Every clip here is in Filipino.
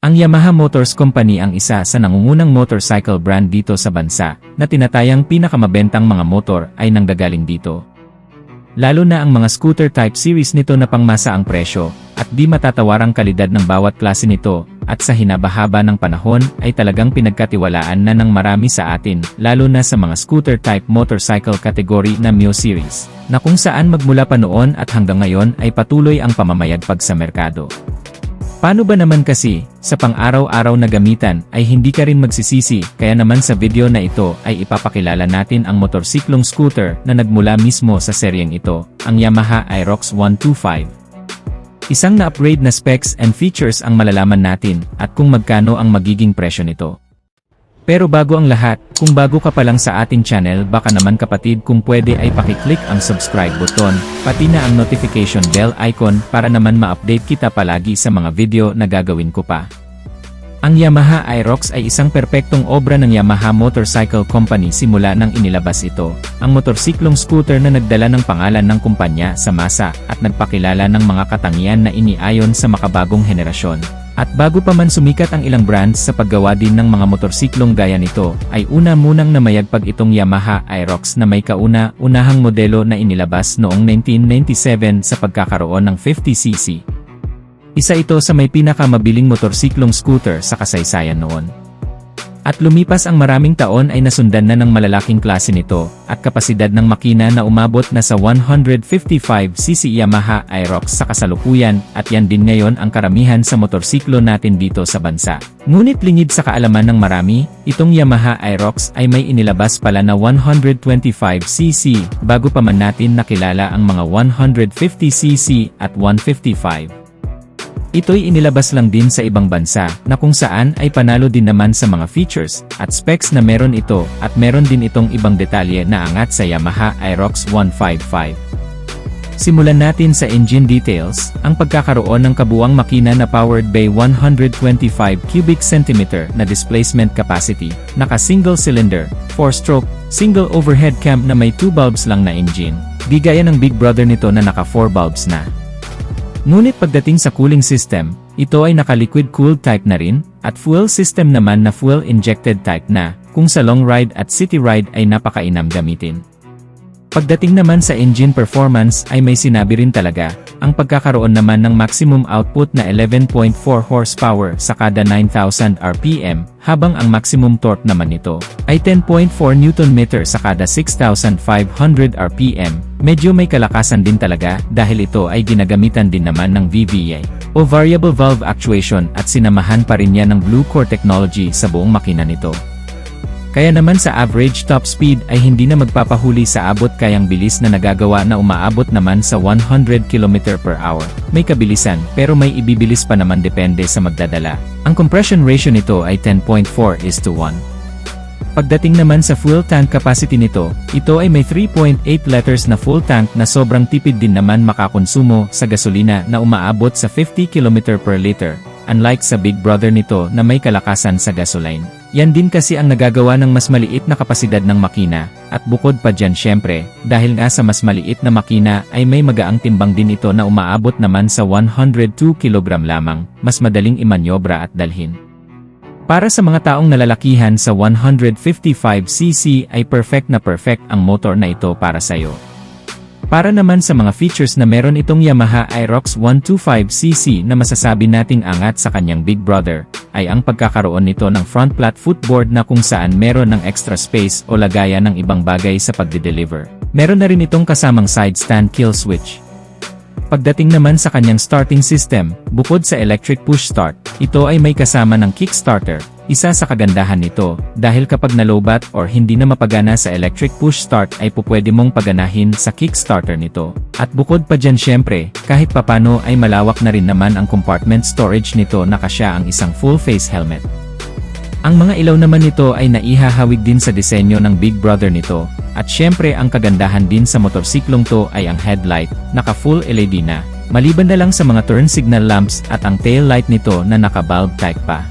Ang Yamaha Motors Company ang isa sa nangungunang motorcycle brand dito sa bansa, na tinatayang pinakamabentang mga motor ay nanggagaling dito. Lalo na ang mga scooter type series nito na pangmasa ang presyo, at di matatawarang kalidad ng bawat klase nito, at sa hinabahaba ng panahon ay talagang pinagkatiwalaan na ng marami sa atin, lalo na sa mga scooter type motorcycle category na Mio series, na kung saan magmula pa noon at hanggang ngayon ay patuloy ang pamamayagpag sa merkado. Paano ba naman kasi, sa pang-araw-araw na gamitan ay hindi ka rin magsisisi, kaya naman sa video na ito ay ipapakilala natin ang motorsiklong scooter na nagmula mismo sa seryeng ito, ang Yamaha Aerox 125. Isang na-upgrade na specs and features ang malalaman natin at kung magkano ang magiging presyo nito. Pero bago ang lahat, kung bago ka pa lang sa ating channel baka naman kapatid kung pwede ay pakiclick ang subscribe button, pati na ang notification bell icon para naman ma-update kita palagi sa mga video na gagawin ko pa. Ang Yamaha Aerox ay isang perpektong obra ng Yamaha Motorcycle Company simula nang inilabas ito, ang motorsiklong scooter na nagdala ng pangalan ng kumpanya sa masa at nagpakilala ng mga katangian na iniayon sa makabagong henerasyon. At bago pa man sumikat ang ilang brands sa paggawa din ng mga motorsiklong gaya nito, ay una munang namayagpag itong Yamaha Aerox na may kauna-unahang modelo na inilabas noong 1997 sa pagkakaroon ng 50cc. Isa ito sa may pinakamabiling motorsiklong scooter sa kasaysayan noon. At lumipas ang maraming taon ay nasundan na ng malalaking klase nito, at kapasidad ng makina na umabot na sa 155cc Yamaha Aerox sa kasalukuyan, at yan din ngayon ang karamihan sa motorsiklo natin dito sa bansa. Ngunit lingid sa kaalaman ng marami, itong Yamaha Aerox ay may inilabas pala na 125cc, bago pa man natin nakilala ang mga 150cc at 155. Ito'y inilabas lang din sa ibang bansa, na kung saan ay panalo din naman sa mga features, at specs na meron ito, at meron din itong ibang detalye na angat sa Yamaha Aerox 155. Simulan natin sa engine details, ang pagkakaroon ng kabuuang makina na powered by 125 cubic centimeter na displacement capacity, naka single cylinder, 4-stroke, single overhead cam na may 2 bulbs lang na engine, di gaya ng big brother nito na naka 4 bulbs na. Ngunit pagdating sa cooling system, ito ay naka-liquid cooled type na rin, at fuel system naman na fuel injected type na, kung sa long ride at city ride ay napakainam gamitin. Pagdating naman sa engine performance ay may sinabi rin talaga, ang pagkakaroon naman ng maximum output na 11.4 horsepower sa kada 9,000 RPM, habang ang maximum torque naman nito ay 10.4 Nm sa kada 6,500 RPM. Medyo may kalakasan din talaga dahil ito ay ginagamitan din naman ng VVA o variable valve actuation at sinamahan pa rin yan ng Blue Core technology sa buong makina nito. Kaya naman sa average top speed ay hindi na magpapahuli sa abot kayang bilis na nagagawa na umaabot naman sa 100 km/h. May kabilisan pero may ibibilis pa naman depende sa magdadala. Ang compression ratio nito ay 10.4:1. Pagdating naman sa fuel tank capacity nito, ito ay may 3.8 liters na full tank na sobrang tipid din naman makakonsumo sa gasolina na umaabot sa 50 km/L, unlike sa big brother nito na may kalakasan sa gasoline. Yan din kasi ang nagagawa ng mas maliit na kapasidad ng makina, at bukod pa dyan syempre, dahil nga sa mas maliit na makina ay may magaang timbang din ito na umaabot naman sa 102 kg lamang, mas madaling imanyobra at dalhin. Para sa mga taong nalalakihan sa 155cc ay perfect ang motor na ito para sa'yo. Para naman sa mga features na meron itong Yamaha Aerox 125cc na masasabi nating angat sa kanyang big brother, ay ang pagkakaroon nito ng front flat footboard na kung saan meron ng extra space o lagayan ng ibang bagay sa pagde-deliver. Meron na rin itong kasamang side stand kill switch. Pagdating naman sa kanyang starting system, bukod sa electric push start, ito ay may kasama ng kickstarter. Isa sa kagandahan nito, dahil kapag nalobat or hindi na mapagana sa electric push start ay pupwede mong paganahin sa kickstarter nito. At bukod pa dyan syempre, kahit papano ay malawak na rin naman ang compartment storage nito na kasya ang isang full face helmet. Ang mga ilaw naman nito ay naihahawig din sa disenyo ng big brother nito, at syempre ang kagandahan din sa motorsiklong to ay ang headlight, naka full LED na, maliban na lang sa mga turn signal lamps at ang tail light nito na naka bulb type pa.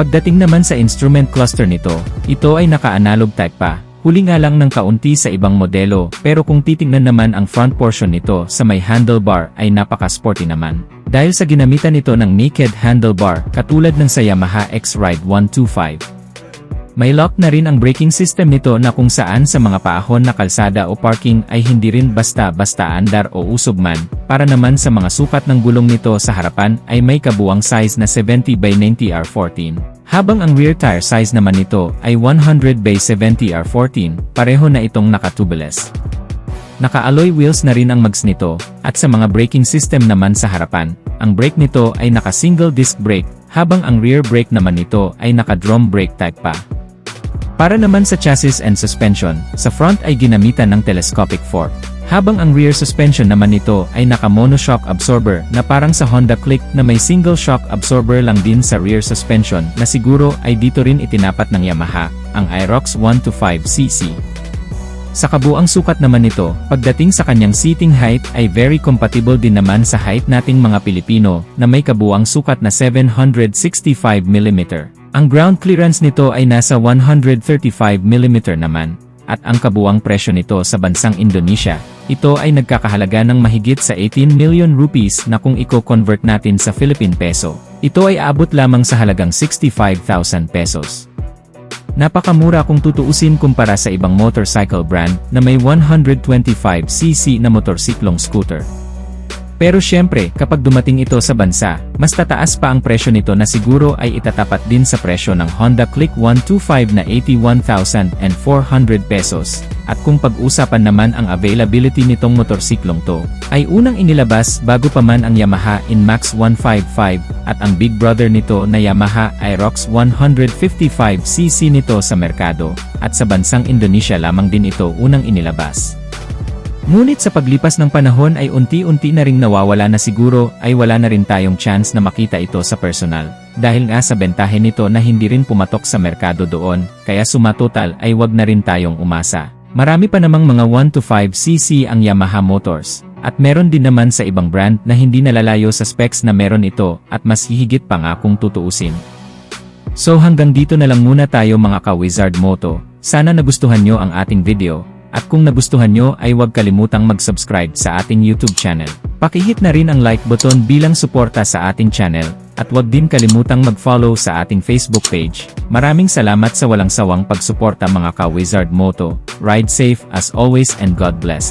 Pagdating naman sa instrument cluster nito, ito ay naka-analog type pa, Huli nga lang ng kaunti sa ibang modelo, pero kung titingnan naman ang front portion nito sa may handlebar ay napaka-sporty naman. Dahil sa ginamitan nito ng naked handlebar katulad ng sa Yamaha X-Ride 125. May lock na rin ang braking system nito na kung saan sa mga paahon na kalsada o parking ay hindi rin basta-basta andar o usog man, para naman sa mga sukat ng gulong nito sa harapan ay may kabuang size na 70 by 90 R14. Habang ang rear tire size naman nito ay 100 by 70 R14, pareho na itong naka-tubeless. Naka-alloy wheels na rin ang mags nito, at sa mga braking system naman sa harapan, ang brake nito ay naka-single disc brake, habang ang rear brake naman nito ay naka-drum brake type pa. Para naman sa chassis and suspension, sa front ay ginamitan ng telescopic fork. Habang ang rear suspension naman nito ay naka-monoshock absorber na parang sa Honda Click na may single shock absorber lang din sa rear suspension na siguro ay dito rin itinapat ng Yamaha, ang Aerox 125cc. Sa kabuang sukat naman nito, pagdating sa kanyang seating height ay very compatible din naman sa height nating mga Pilipino na may kabuang sukat na 765mm. Ang ground clearance nito ay nasa 135mm naman. At ang kabuang presyo nito sa bansang Indonesia, ito ay nagkakahalaga ng mahigit sa 18 million rupees na kung i-convert natin sa Philippine peso, ito ay aabot lamang sa halagang 65,000 pesos. Napakamura kung tutuusin kumpara sa ibang motorcycle brand na may 125cc na motorsiklong scooter. Pero syempre, kapag dumating ito sa bansa, mas tataas pa ang presyo nito na siguro ay itatapat din sa presyo ng Honda Click 125 na 81,400 pesos. At kung pag-usapan naman ang availability nitong motorsiklong to, ay unang inilabas bago pa man ang Yamaha Inmax 155 at ang big brother nito na Yamaha Aerox 155cc nito sa merkado, at sa bansang Indonesia lamang din ito unang inilabas. Ngunit sa paglipas ng panahon ay unti-unti na ring nawawala na siguro ay wala na rin tayong chance na makita ito sa personal, dahil nga sa bentahe nito na hindi rin pumatok sa merkado doon, kaya sumatotal ay wag na rin tayong umasa. Marami pa namang mga 125cc ang Yamaha Motors, at meron din naman sa ibang brand na hindi nalalayo sa specs na meron ito at mas hihigit pa nga kung tutuusin. So hanggang dito na lang muna tayo mga ka-Wizard Moto, sana nagustuhan nyo ang ating video. At kung nagustuhan nyo ay huwag kalimutang mag-subscribe sa ating YouTube channel. Pakihit na rin ang like button bilang suporta sa ating channel, at huwag din kalimutang mag-follow sa ating Facebook page. Maraming salamat sa walang sawang pagsuporta mga ka-Wizard Moto. Ride safe as always and God bless.